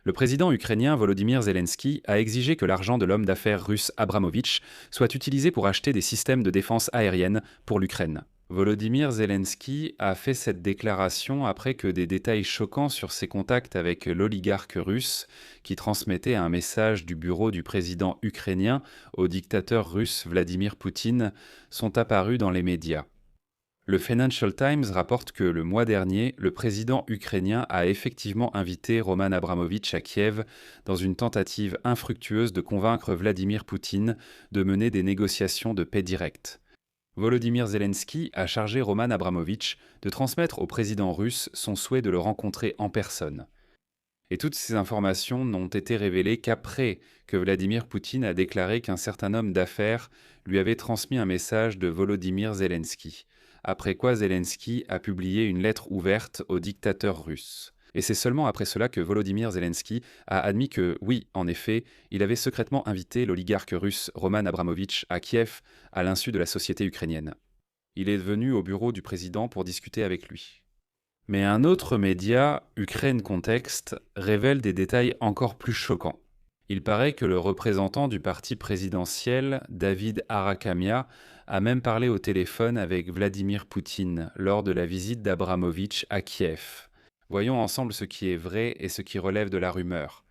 Le président ukrainien Volodymyr Zelensky a exigé que l'argent de l'homme d'affaires russe Abramovitch soit utilisé pour acheter des systèmes de défense aérienne pour l'Ukraine. Volodymyr Zelensky a fait cette déclaration après que des détails choquants sur ses contacts avec l'oligarque russe, qui transmettait un message du bureau du président ukrainien au dictateur russe Vladimir Poutine, sont apparus dans les médias. Le Financial Times rapporte que le mois dernier, le président ukrainien a effectivement invité Roman Abramovitch à Kiev dans une tentative infructueuse de convaincre Vladimir Poutine de mener des négociations de paix directes. Volodymyr Zelensky a chargé Roman Abramovitch de transmettre au président russe son souhait de le rencontrer en personne. Et toutes ces informations n'ont été révélées qu'après que Vladimir Poutine a déclaré qu'un certain homme d'affaires lui avait transmis un message de Volodymyr Zelensky, après quoi Zelensky a publié une lettre ouverte au dictateur russe. Et c'est seulement après cela que Volodymyr Zelensky a admis que, oui, en effet, il avait secrètement invité l'oligarque russe Roman Abramovitch à Kiev à l'insu de la société ukrainienne. Il est venu au bureau du président pour discuter avec lui. Mais un autre média, Ukraine Context, révèle des détails encore plus choquants. Il paraît que le représentant du parti présidentiel, David Arakamia, a même parlé au téléphone avec Vladimir Poutine lors de la visite d'Abramovitch à Kiev. Voyons ensemble ce qui est vrai et ce qui relève de la rumeur.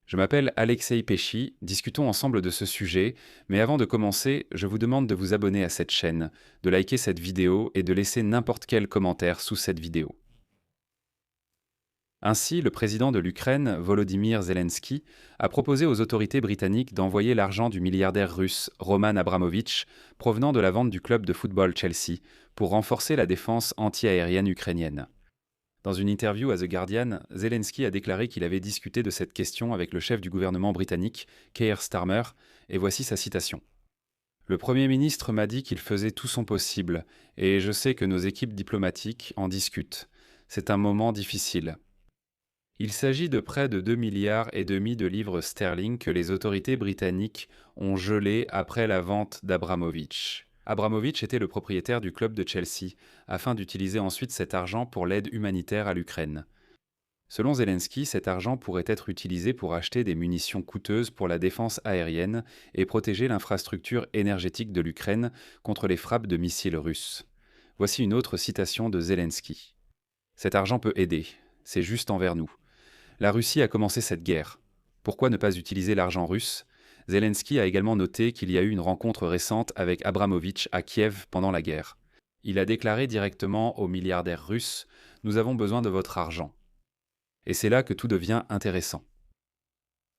Je m'appelle Alexei Pesci, discutons ensemble de ce sujet, mais avant de commencer, je vous demande de vous abonner à cette chaîne, de liker cette vidéo et de laisser n'importe quel commentaire sous cette vidéo. Ainsi, le président de l'Ukraine, Volodymyr Zelensky, a proposé aux autorités britanniques d'envoyer l'argent du milliardaire russe Roman Abramovitch, provenant de la vente du club de football Chelsea, pour renforcer la défense anti-aérienne ukrainienne. Dans une interview à The Guardian, Zelensky a déclaré qu'il avait discuté de cette question avec le chef du gouvernement britannique, Keir Starmer, et voici sa citation. Le Premier ministre m'a dit qu'il faisait tout son possible, et je sais que nos équipes diplomatiques en discutent. C'est un moment difficile. Il s'agit de près de 2,5 milliards de livres sterling que les autorités britanniques ont gelés après la vente d'Abramovitch. Abramovitch était le propriétaire du club de Chelsea, afin d'utiliser ensuite cet argent pour l'aide humanitaire à l'Ukraine. Selon Zelensky, cet argent pourrait être utilisé pour acheter des munitions coûteuses pour la défense aérienne et protéger l'infrastructure énergétique de l'Ukraine contre les frappes de missiles russes. Voici une autre citation de Zelensky. Cet argent peut aider, c'est juste envers nous. La Russie a commencé cette guerre. Pourquoi ne pas utiliser l'argent russe ? Zelensky a également noté qu'il y a eu une rencontre récente avec Abramovitch à Kiev pendant la guerre. Il a déclaré directement au milliardaire russe « Nous avons besoin de votre argent ». Et c'est là que tout devient intéressant.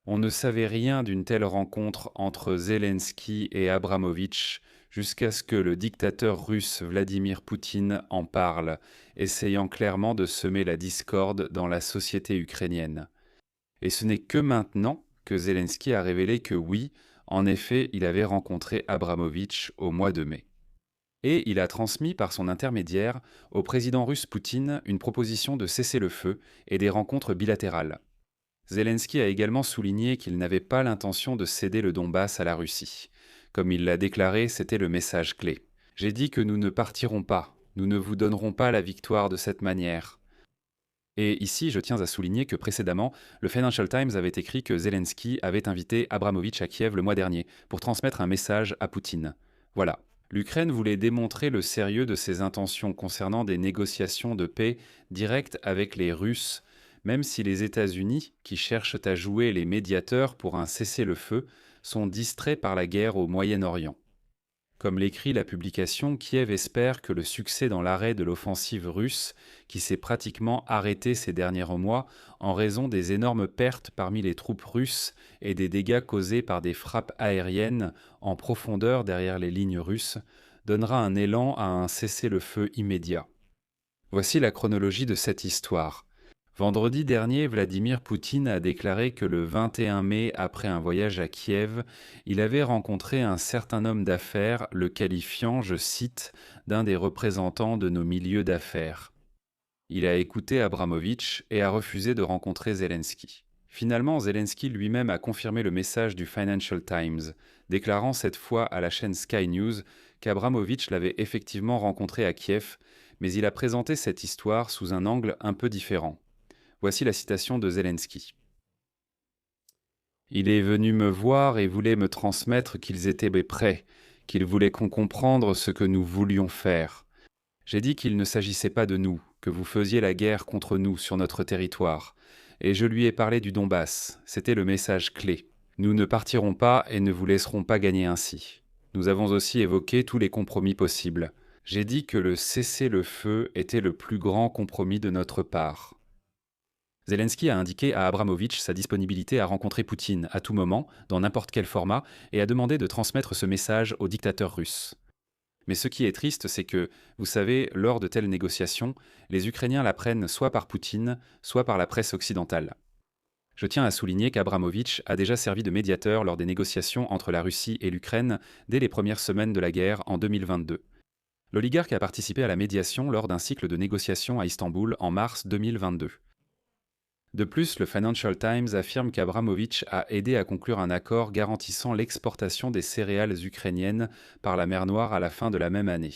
On ne savait rien d'une telle rencontre entre Zelensky et Abramovitch jusqu'à ce que le dictateur russe Vladimir Poutine en parle, essayant clairement de semer la discorde dans la société ukrainienne. Et ce n'est que maintenant que Zelensky a révélé que oui, en effet, il avait rencontré Abramovitch au mois de mai. Et il a transmis par son intermédiaire au président russe Poutine une proposition de cessez-le-feu et des rencontres bilatérales. Zelensky a également souligné qu'il n'avait pas l'intention de céder le Donbass à la Russie. Comme il l'a déclaré, c'était le message clé. « J'ai dit que nous ne partirons pas, nous ne vous donnerons pas la victoire de cette manière. » Et ici, je tiens à souligner que précédemment, le Financial Times avait écrit que Zelensky avait invité Abramovitch à Kiev le mois dernier pour transmettre un message à Poutine. Voilà. L'Ukraine voulait démontrer le sérieux de ses intentions concernant des négociations de paix directes avec les Russes, même si les États-Unis, qui cherchent à jouer les médiateurs pour un cessez-le-feu, sont distraits par la guerre au Moyen-Orient. Comme l'écrit la publication, Kiev espère que le succès dans l'arrêt de l'offensive russe, qui s'est pratiquement arrêtée ces derniers mois en raison des énormes pertes parmi les troupes russes et des dégâts causés par des frappes aériennes en profondeur derrière les lignes russes, donnera un élan à un cessez-le-feu immédiat. Voici la chronologie de cette histoire. Vendredi dernier, Vladimir Poutine a déclaré que le 21 mai, après un voyage à Kiev, il avait rencontré un certain homme d'affaires, le qualifiant, je cite, d'un des représentants de nos milieux d'affaires. Il a écouté Abramovitch et a refusé de rencontrer Zelensky. Finalement, Zelensky lui-même a confirmé le message du Financial Times, déclarant cette fois à la chaîne Sky News qu'Abramovitch l'avait effectivement rencontré à Kiev, mais il a présenté cette histoire sous un angle un peu différent. Voici la citation de Zelensky. Il est venu me voir et voulait me transmettre qu'ils étaient prêts, qu'il voulait qu'on comprenne ce que nous voulions faire. J'ai dit qu'il ne s'agissait pas de nous, que vous faisiez la guerre contre nous sur notre territoire. Et je lui ai parlé du Donbass, c'était le message clé. Nous ne partirons pas et ne vous laisserons pas gagner ainsi. Nous avons aussi évoqué tous les compromis possibles. J'ai dit que le cessez-le-feu était le plus grand compromis de notre part. Zelensky a indiqué à Abramovich sa disponibilité à rencontrer Poutine à tout moment, dans n'importe quel format, et a demandé de transmettre ce message au dictateur russe. Mais ce qui est triste, c'est que, vous savez, lors de telles négociations, les Ukrainiens l'apprennent soit par Poutine, soit par la presse occidentale. Je tiens à souligner qu'Abramovich a déjà servi de médiateur lors des négociations entre la Russie et l'Ukraine dès les premières semaines de la guerre en 2022. L'oligarque a participé à la médiation lors d'un cycle de négociations à Istanbul en mars 2022. De plus, le Financial Times affirme qu'Abramovich a aidé à conclure un accord garantissant l'exportation des céréales ukrainiennes par la mer Noire à la fin de la même année.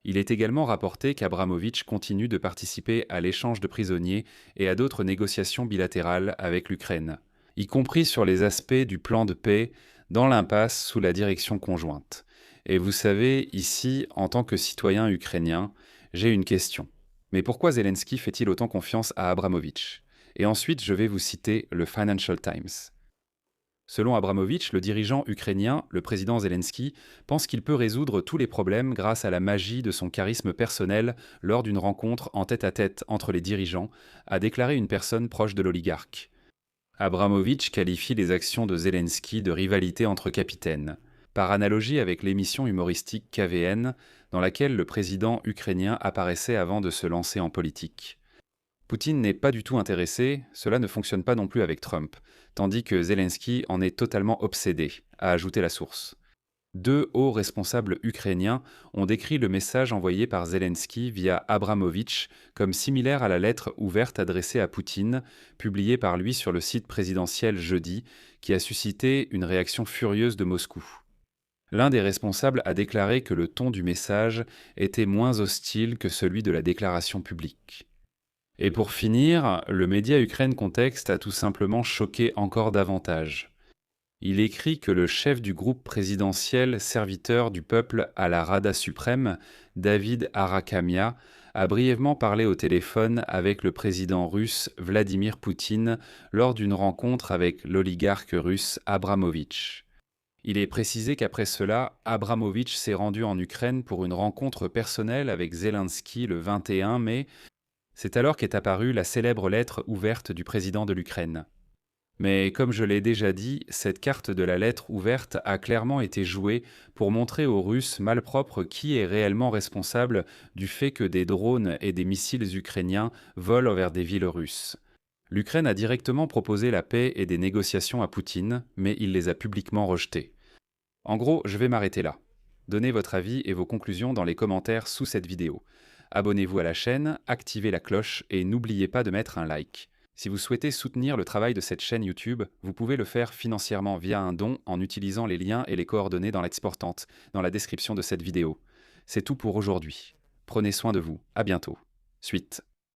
Il est également rapporté qu'Abramovich continue de participer à l'échange de prisonniers et à d'autres négociations bilatérales avec l'Ukraine, y compris sur les aspects du plan de paix dans l'impasse sous la direction conjointe. Et vous savez, ici, en tant que citoyen ukrainien, j'ai une question. Mais pourquoi Zelensky fait-il autant confiance à Abramovich ? Et ensuite, je vais vous citer le Financial Times. Selon Abramovich, le dirigeant ukrainien, le président Zelensky, pense qu'il peut résoudre tous les problèmes grâce à la magie de son charisme personnel lors d'une rencontre en tête-à-tête entre les dirigeants, a déclaré une personne proche de l'oligarque. Abramovich qualifie les actions de Zelensky de rivalité entre capitaines, par analogie avec l'émission humoristique KVN, dans laquelle le président ukrainien apparaissait avant de se lancer en politique. Poutine n'est pas du tout intéressé, cela ne fonctionne pas non plus avec Trump, tandis que Zelensky en est totalement obsédé, a ajouté la source. Deux hauts responsables ukrainiens ont décrit le message envoyé par Zelensky via Abramovich comme similaire à la lettre ouverte adressée à Poutine, publiée par lui sur le site présidentiel jeudi, qui a suscité une réaction furieuse de Moscou. L'un des responsables a déclaré que le ton du message était moins hostile que celui de la déclaration publique. Et pour finir, le média Ukraine Context a tout simplement choqué encore davantage. Il écrit que le chef du groupe présidentiel serviteur du peuple à la Rada suprême, David Arakamia, a brièvement parlé au téléphone avec le président russe Vladimir Poutine lors d'une rencontre avec l'oligarque russe Abramovich. Il est précisé qu'après cela, Abramovich s'est rendu en Ukraine pour une rencontre personnelle avec Zelensky le 21 mai. C'est alors qu'est apparue la célèbre lettre ouverte du président de l'Ukraine. Mais comme je l'ai déjà dit, cette carte de la lettre ouverte a clairement été jouée pour montrer aux Russes malpropres qui est réellement responsable du fait que des drones et des missiles ukrainiens volent vers des villes russes. L'Ukraine a directement proposé la paix et des négociations à Poutine, mais il les a publiquement rejetées. En gros, je vais m'arrêter là. Donnez votre avis et vos conclusions dans les commentaires sous cette vidéo. Abonnez-vous à la chaîne, activez la cloche et n'oubliez pas de mettre un like. Si vous souhaitez soutenir le travail de cette chaîne YouTube, vous pouvez le faire financièrement via un don en utilisant les liens et les coordonnées dans l'exportante, dans la description de cette vidéo. C'est tout pour aujourd'hui. Prenez soin de vous. À bientôt. Suite.